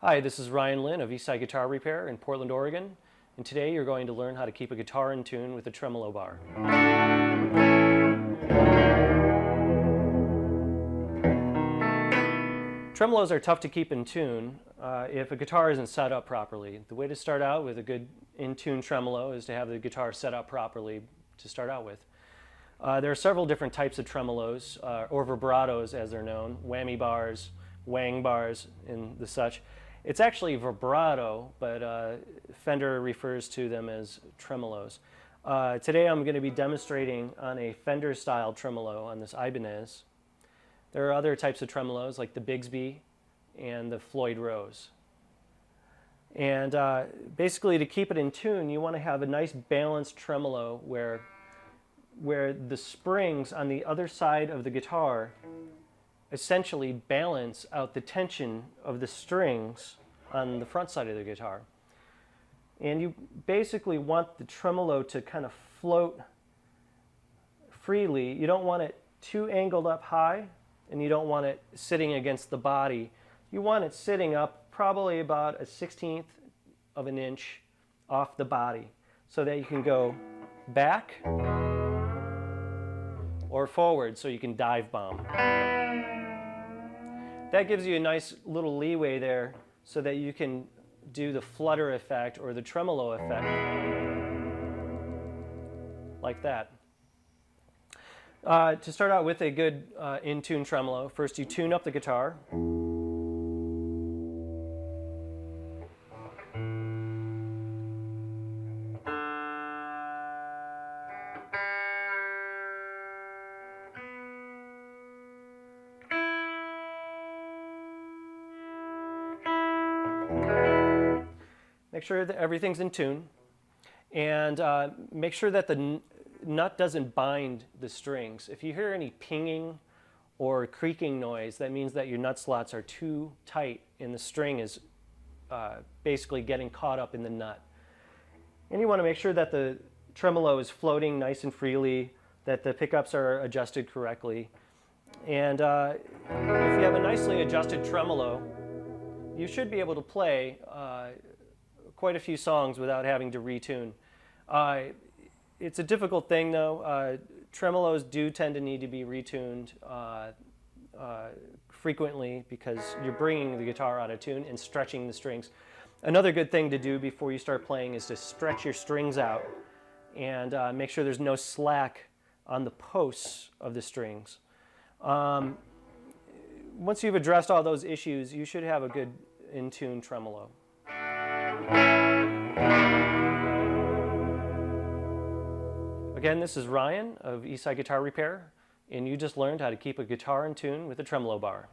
Hi, this is Ryan Lynn of Eastside Guitar Repair in Portland, Oregon, and today you're going to learn how to keep a guitar in tune with a tremolo bar. Tremolos are tough to keep in tune if a guitar isn't set up properly. The way to start out with a good in-tune tremolo is to have the guitar set up properly to start out with. There are several different types of tremolos, or vibratos as they're known, whammy bars, wang bars, and the such. It's actually vibrato, but Fender refers to them as tremolos. Today I'm going to be demonstrating on a Fender-style tremolo on this Ibanez. There are other types of tremolos like the Bigsby and the Floyd Rose. And basically, to keep it in tune, you want to have a nice balanced tremolo where the springs on the other side of the guitar essentially balance out the tension of the strings on the front side of the guitar. And you basically want the tremolo to kind of float freely. You don't want it too angled up high, and you don't want it sitting against the body. You want it sitting up probably about a 1/16 of an inch off the body so that you can go back or forward so you can dive bomb. That gives you a nice little leeway there so that you can do the flutter effect or the tremolo effect like that. To start out with a good in-tune tremolo, first you tune up the guitar. Make sure that everything's in tune, and make sure that the nut doesn't bind the strings. If you hear any pinging or creaking noise, that means that your nut slots are too tight and the string is basically getting caught up in the nut. And you want to make sure that the tremolo is floating nice and freely, that the pickups are adjusted correctly. And if you have a nicely adjusted tremolo, you should be able to play quite a few songs without having to retune. It's a difficult thing though. Tremolos do tend to need to be retuned frequently because you're bringing the guitar out of tune and stretching the strings. Another good thing to do before you start playing is to stretch your strings out and make sure there's no slack on the posts of the strings. Once you've addressed all those issues, you should have a good in-tune tremolo. Again, this is Ryan of Eastside Guitar Repair, and you just learned how to keep a guitar in tune with a tremolo bar.